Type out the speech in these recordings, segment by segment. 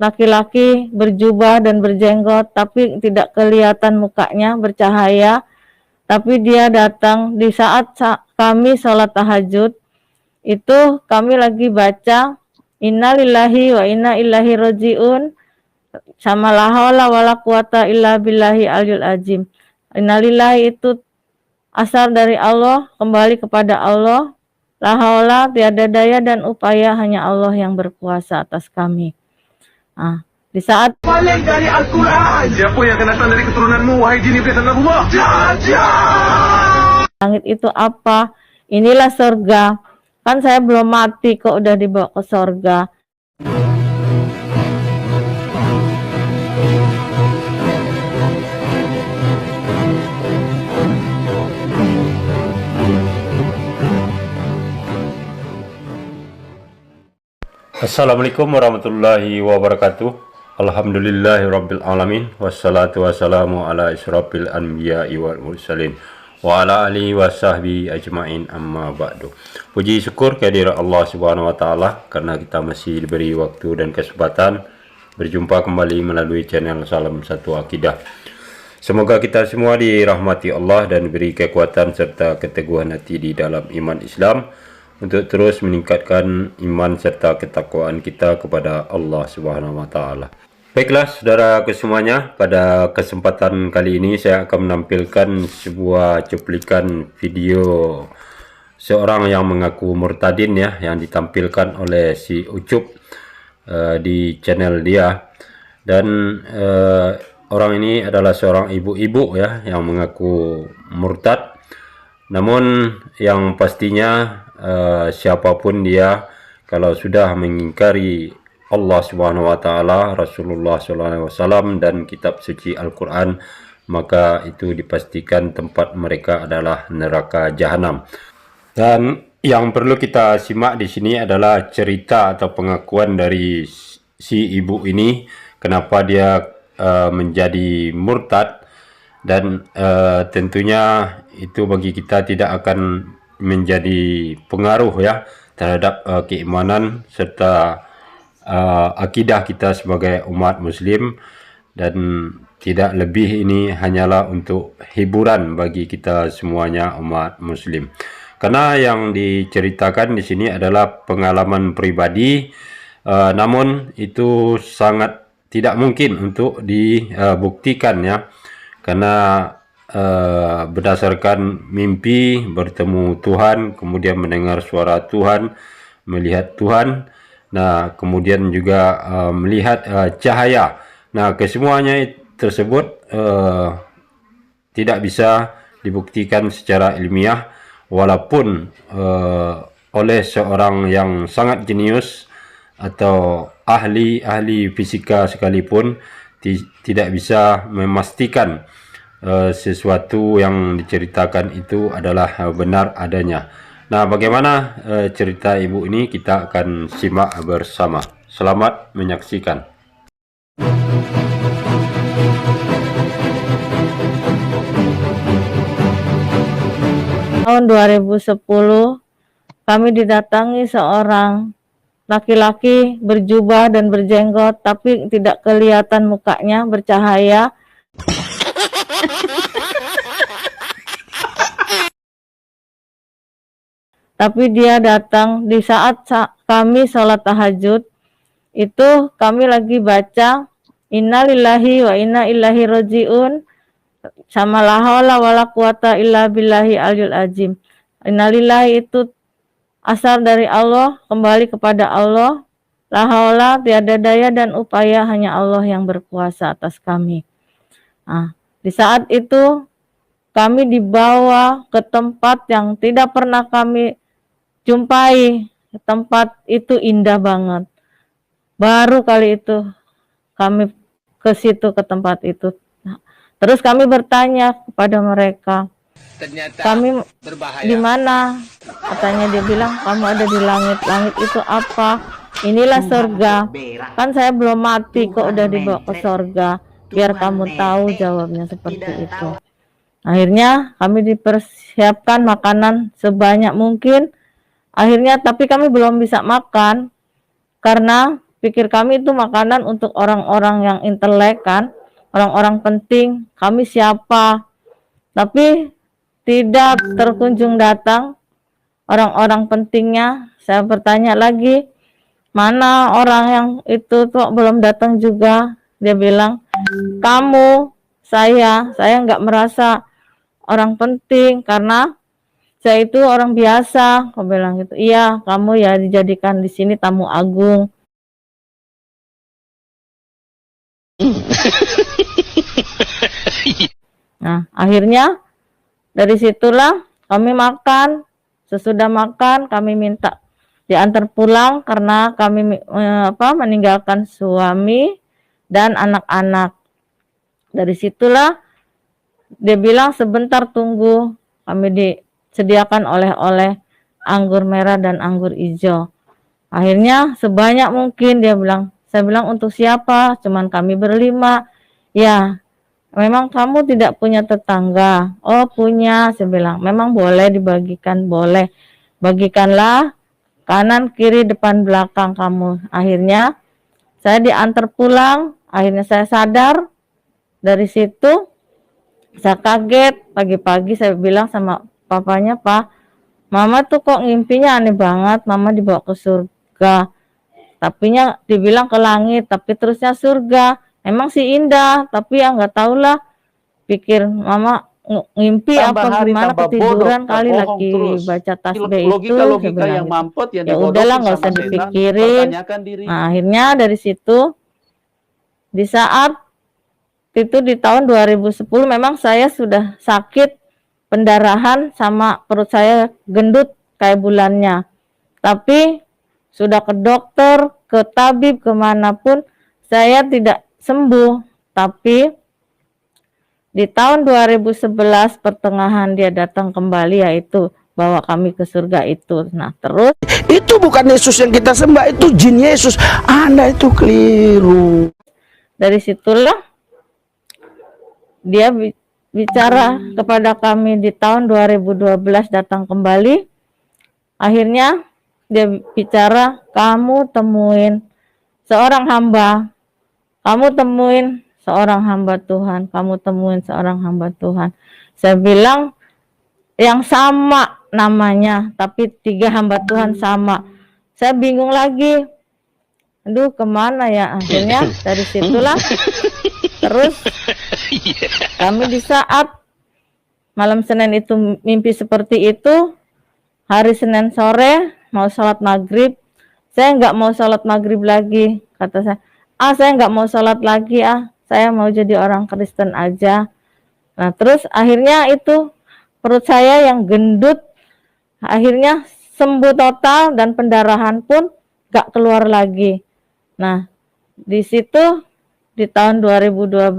laki-laki berjubah dan berjenggot, tapi tidak kelihatan mukanya, bercahaya. Tapi dia datang di saat kami sholat tahajud. Itu kami lagi baca innalillahi wa inna ilaihi rajiun, sama la haula wala quwata illa billahi aliyul azim. Innalillahi itu asal dari Allah, kembali kepada Allah. La haula, tiada daya dan upaya, hanya Allah yang berkuasa atas kami. Di saat balik dari Al-Quran, siapa yang akan datang dari keturunanmu, wahai jin iblis dan Allah? Langit itu apa? Inilah surga. Kan saya belum mati kok udah dibawa ke surga. Assalamualaikum warahmatullahi wabarakatuh. Alhamdulillahirabbil alamin, wassalatu wassalamu ala asyrafil anbiya'i wal mursalin wa ala alihi wasahbihi ajmain, amma ba'du. Puji syukur kehadirat Allah Subhanahu wa taala karena kita masih diberi waktu dan kesempatan berjumpa kembali melalui channel Salam Satu Akidah. Semoga kita semua dirahmati Allah dan diberi kekuatan serta keteguhan hati di dalam iman Islam untuk terus meningkatkan iman serta ketakwaan kita kepada Allah Subhanahu wa taala. Baiklah saudara semuanya, pada kesempatan kali ini saya akan menampilkan sebuah cuplikan video seorang yang mengaku murtadin ya, yang ditampilkan oleh si Ucup di channel dia. Dan orang ini adalah seorang ibu-ibu ya yang mengaku murtad. Namun yang pastinya siapapun dia, kalau sudah mengingkari Allah Subhanahu wa taala, Rasulullah sallallahu alaihi wasallam dan kitab suci Al-Qur'an, maka itu dipastikan tempat mereka adalah neraka jahanam. Dan yang perlu kita simak di sini adalah cerita atau pengakuan dari si ibu ini, kenapa dia menjadi murtad. Dan tentunya itu bagi kita tidak akan menjadi pengaruh ya terhadap keimanan serta akidah kita sebagai umat muslim, dan tidak lebih, ini hanyalah untuk hiburan bagi kita semuanya umat muslim. Karena yang diceritakan di sini adalah pengalaman pribadi, namun itu sangat tidak mungkin untuk dibuktikan ya, karena berdasarkan mimpi bertemu Tuhan, kemudian mendengar suara Tuhan, melihat Tuhan, nah kemudian juga melihat cahaya. Nah kesemuanya tersebut tidak bisa dibuktikan secara ilmiah, walaupun oleh seorang yang sangat jenius atau ahli fisika sekalipun tidak bisa memastikan sesuatu yang diceritakan itu adalah benar adanya. Nah, bagaimana cerita ibu ini, kita akan simak bersama. Selamat menyaksikan. Tahun 2010 kami didatangi seorang laki-laki berjubah dan berjenggot, tapi tidak kelihatan mukanya, bercahaya. Tapi dia datang di saat kami sholat tahajud. Itu kami lagi baca innalillahi wa inna ilaihi rajiun, sama la haula wala quwata illa billahi aliyul azim. Innalillahi itu asal dari Allah, kembali kepada Allah. La haula, tiada daya dan upaya, hanya Allah yang berkuasa atas kami. Di saat itu kami dibawa ke tempat yang tidak pernah kami jumpai. Tempat itu indah banget. Baru kali itu kami ke situ, ke tempat itu. Terus kami bertanya kepada mereka, ternyata kami berbahaya. di mana? Katanya dia bilang, kamu ada di langit. Langit itu apa? Inilah surga. Kan saya belum mati kok udah dibawa ke surga. Biar kamu tahu, jawabnya seperti itu. Akhirnya kami dipersiapkan makanan sebanyak mungkin. Akhirnya tapi kami belum bisa makan karena pikir kami itu makanan untuk orang-orang yang intelek kan, orang-orang penting. Kami siapa? Tapi tidak terkunjung datang orang-orang pentingnya. Saya bertanya lagi, mana orang yang itu tuh belum datang juga? Dia bilang, kamu, saya nggak merasa orang penting karena saya itu orang biasa. Aku bilang gitu. Iya, kamu ya dijadikan di sini tamu agung. Nah, akhirnya dari situlah kami makan. Sesudah makan kami minta diantar pulang karena kami meninggalkan suami dan anak-anak. Dari situlah dia bilang sebentar tunggu, kami disediakan oleh-oleh anggur merah dan anggur hijau. Akhirnya sebanyak mungkin dia bilang. Saya bilang untuk siapa? Cuman kami berlima. Ya, memang kamu tidak punya tetangga? Oh punya, saya bilang. Memang boleh dibagikan, boleh. Bagikanlah kanan, kiri, depan, belakang kamu. Akhirnya saya diantar pulang. Akhirnya saya sadar. Dari situ saya kaget. Pagi-pagi saya bilang sama papanya, Pak, Mama tuh kok ngimpinya aneh banget. Mama dibawa ke surga. Tapinya dibilang ke langit, tapi terusnya surga. Emang sih indah, tapi ya nggak tahulah. Pikir Mama ngimpi Tambah apa hari gimana, tambah ketiduran bodoh, kali bohong lagi terus. baca tasbih itu. Logika-logika yang gitu. mampet yang Ya udahlah, dibodohin nggak sama usah setan, dipikirin. pertanyakan diri. Nah akhirnya dari situ, di saat itu di tahun 2010 memang saya sudah sakit pendarahan sama perut saya gendut kayak bulannya. Tapi sudah ke dokter, ke tabib, kemanapun, saya tidak sembuh. Tapi di tahun 2011 pertengahan dia datang kembali, yaitu bawa kami ke surga itu. Nah terus itu bukan Yesus yang kita sembah, itu jin Yesus. Anda itu keliru. dari situlah dia bicara kepada kami di tahun 2012 datang kembali. Akhirnya dia bicara, kamu temuin seorang hamba, kamu temuin seorang hamba Tuhan, kamu temuin seorang hamba Tuhan. Saya bilang yang sama namanya, tapi 3 hamba Tuhan sama. Saya bingung lagi, aduh kemana ya? Akhirnya dari situlah terus kami di saat malam Senin itu mimpi seperti itu. Hari Senin sore mau sholat maghrib, saya nggak mau sholat maghrib lagi, kata saya. Saya nggak mau sholat lagi, saya mau jadi orang Kristen aja. Nah terus akhirnya itu perut saya yang gendut akhirnya sembuh total dan pendarahan pun nggak keluar lagi. Nah di situ di tahun 2012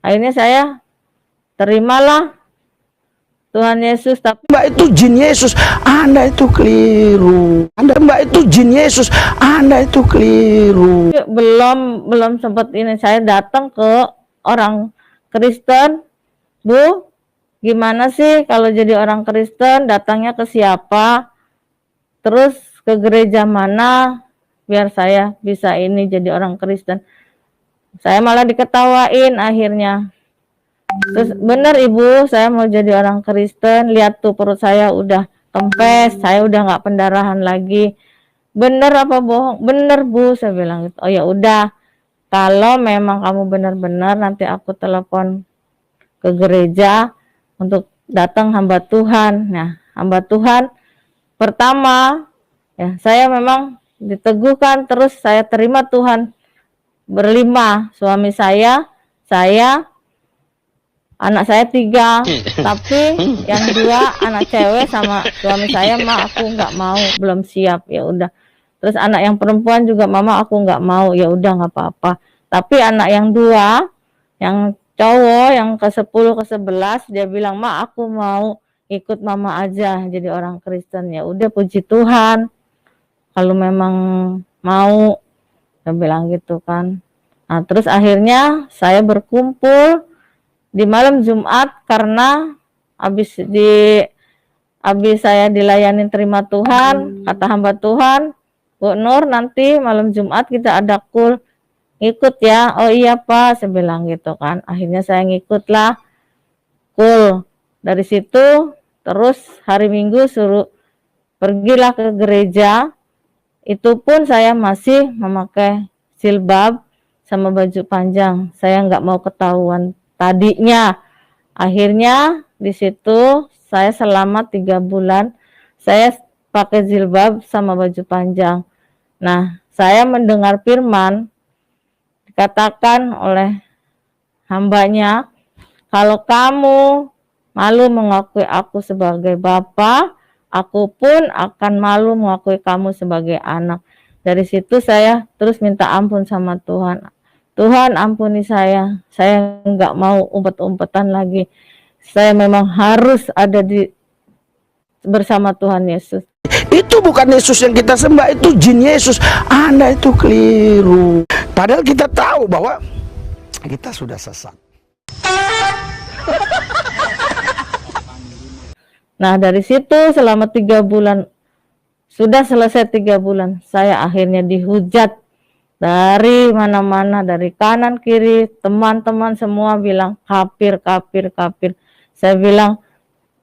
akhirnya saya terimalah Tuhan Yesus. Tapi Mbak itu jin Yesus, Anda itu keliru. Mbak itu jin Yesus, Anda itu keliru. belum sempat ini, saya datang ke orang Kristen, Bu, gimana sih kalau jadi orang Kristen, datangnya ke siapa, terus ke gereja mana, biar saya bisa ini jadi orang Kristen. Saya malah diketawain akhirnya. Terus bener Ibu, saya mau jadi orang Kristen, lihat tuh perut saya udah kempes, saya udah nggak pendarahan lagi. Bener apa bohong? Bener Bu, saya bilang gitu. Oh ya udah, kalau memang kamu benar-benar, nanti aku telepon ke gereja untuk datang hamba Tuhan. Nah, hamba Tuhan pertama, ya saya memang diteguhkan, terus saya terima Tuhan berlima, suami saya, anak saya 3, tapi yang 2 anak cewek sama suami saya, aku nggak mau, belum siap, ya udah. Terus anak yang perempuan juga, Mama aku nggak mau, ya udah nggak apa-apa. Tapi anak yang 2, yang cowok, yang ke-10 ke-11, dia bilang, Ma aku mau ikut Mama aja jadi orang Kristen. Ya udah, puji Tuhan, kalau memang mau, dia bilang gitu kan. Nah terus akhirnya saya berkumpul di malam Jumat karena habis saya dilayani terima Tuhan, kata hamba Tuhan, Bu Nur, nanti malam Jumat kita ada kul, ikut ya. Oh iya Pak, saya bilang gitu kan. Akhirnya saya ngikutlah kul. Dari situ terus hari Minggu suruh pergilah ke gereja. Itu pun saya masih memakai jilbab sama baju panjang. Saya nggak mau ketahuan tadinya. Akhirnya di situ saya selama 3 bulan saya pakai jilbab sama baju panjang. Nah, saya mendengar firman dikatakan oleh hambanya, kalau kamu malu mengakui aku sebagai bapa, aku pun akan malu mengakui kamu sebagai anak. Dari situ saya terus minta ampun sama Tuhan. Tuhan ampuni saya nggak mau umpet-umpetan lagi. Saya memang harus ada bersama Tuhan Yesus. Itu bukan Yesus yang kita sembah, itu jin Yesus. Anda itu keliru. Padahal kita tahu bahwa kita sudah sesat. Nah, dari situ selama 3 bulan, sudah selesai 3 bulan, saya akhirnya dihujat dari mana-mana, dari kanan kiri, teman-teman semua bilang kafir, kafir, kafir. Saya bilang,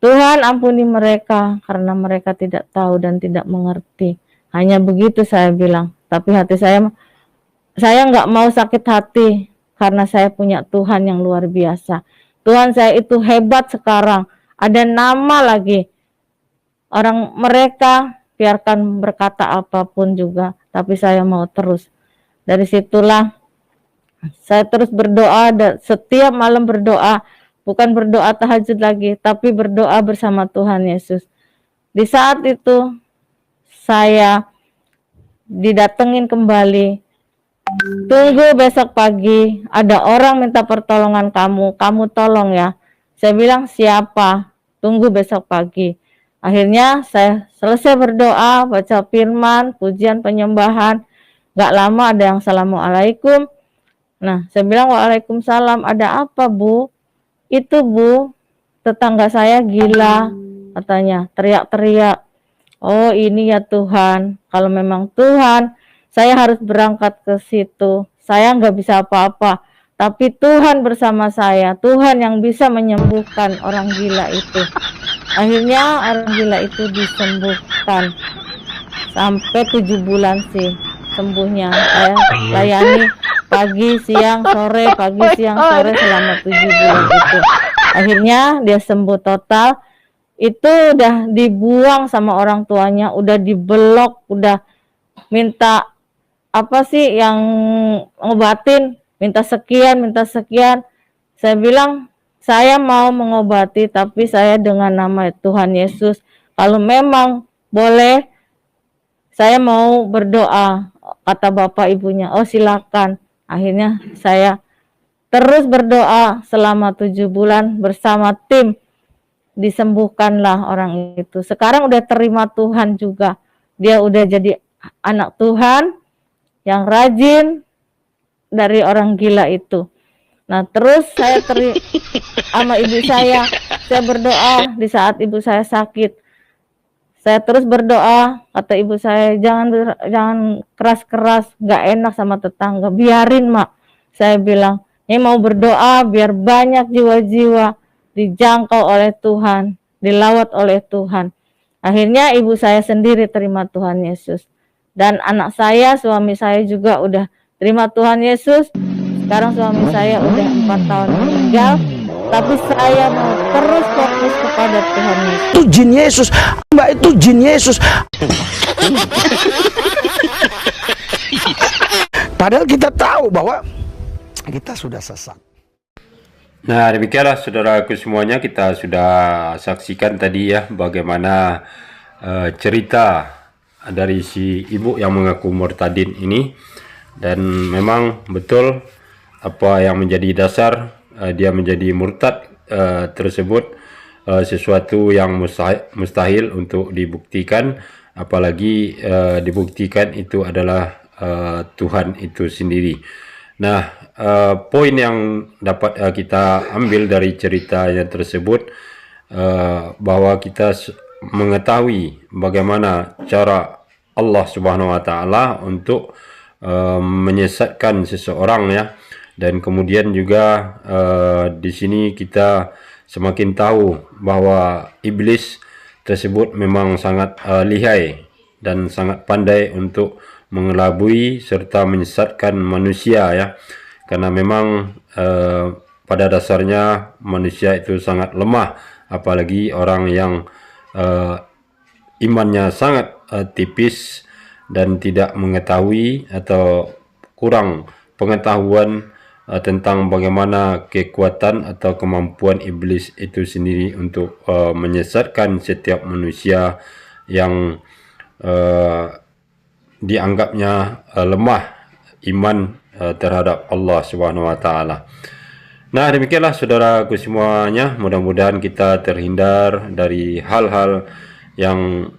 Tuhan ampuni mereka karena mereka tidak tahu dan tidak mengerti. Hanya begitu saya bilang. Tapi hati saya nggak mau sakit hati karena saya punya Tuhan yang luar biasa. Tuhan saya itu hebat sekarang. Ada nama lagi. Orang mereka biarkan berkata apapun juga, tapi saya mau terus. Dari situlah saya terus berdoa, dan setiap malam berdoa, bukan berdoa tahajud lagi, tapi berdoa bersama Tuhan Yesus. Di saat itu saya didatengin kembali. Tunggu besok pagi, ada orang minta pertolongan kamu tolong ya. Saya bilang siapa? Tunggu besok pagi. Akhirnya saya selesai berdoa, baca firman, pujian penyembahan. Gak lama ada yang assalamualaikum. Nah, saya bilang waalaikumsalam. Ada apa Bu? Itu Bu, tetangga saya gila katanya, teriak-teriak. Oh ini ya Tuhan, kalau memang Tuhan, saya harus berangkat ke situ. Saya nggak bisa apa-apa. Tapi Tuhan bersama saya, Tuhan yang bisa menyembuhkan orang gila itu. Akhirnya orang gila itu disembuhkan. Sampai 7 bulan sih sembuhnya. Saya layani pagi, siang, sore, pagi, siang, sore selama 7 bulan itu. Akhirnya dia sembuh total. Itu udah dibuang sama orang tuanya, udah diblok, udah minta apa sih yang ngobatin, minta sekian. Saya bilang, saya mau mengobati, tapi saya dengan nama Tuhan Yesus. Kalau memang boleh, saya mau berdoa, kata bapak ibunya. Oh silakan. Akhirnya saya terus berdoa selama 7 bulan bersama tim. Disembuhkanlah orang itu. Sekarang udah terima Tuhan juga. Dia udah jadi anak Tuhan yang rajin dari orang gila itu. Nah terus saya sama ibu saya berdoa di saat ibu saya sakit. Saya terus berdoa, kata ibu saya, jangan keras-keras, nggak enak sama tetangga, biarin Mak. Saya bilang, ini mau berdoa biar banyak jiwa-jiwa dijangkau oleh Tuhan, dilawat oleh Tuhan. Akhirnya ibu saya sendiri terima Tuhan Yesus. Dan anak saya, suami saya juga udah terima Tuhan Yesus. Sekarang suami saya udah 4 tahun meninggal. Tapi saya mau terus fokus kepada Tuhan Yesus. Itu jin Yesus. Mbak, itu jin Yesus. Padahal kita tahu bahwa kita sudah sesat. Nah, demikianlah saudaraku semuanya, kita sudah saksikan tadi ya bagaimana cerita dari si ibu yang mengaku murtadin ini. Dan memang betul apa yang menjadi dasar dia menjadi murtad tersebut sesuatu yang mustahil untuk dibuktikan, apalagi dibuktikan itu adalah Tuhan itu sendiri. Nah, poin yang dapat kita ambil dari ceritanya tersebut, bahwa kita mengetahui bagaimana cara Allah Subhanahu wa taala untuk menyesatkan seseorang ya. Dan kemudian juga di sini kita semakin tahu bahwa iblis tersebut memang sangat lihai dan sangat pandai untuk mengelabui serta menyesatkan manusia ya. Karena memang pada dasarnya manusia itu sangat lemah, apalagi orang yang imannya sangat tipis dan tidak mengetahui atau kurang pengetahuan tentang bagaimana kekuatan atau kemampuan iblis itu sendiri untuk menyesatkan setiap manusia yang dianggapnya lemah iman terhadap Allah Subhanahu wa taala. Nah, demikianlah saudaraku semuanya, mudah-mudahan kita terhindar dari hal-hal yang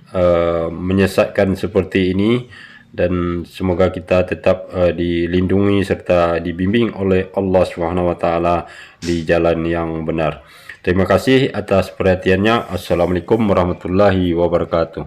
menyesatkan seperti ini, dan semoga kita tetap dilindungi serta dibimbing oleh Allah Subhanahu wa taala di jalan yang benar. Terima kasih atas perhatiannya. Assalamualaikum warahmatullahi wabarakatuh.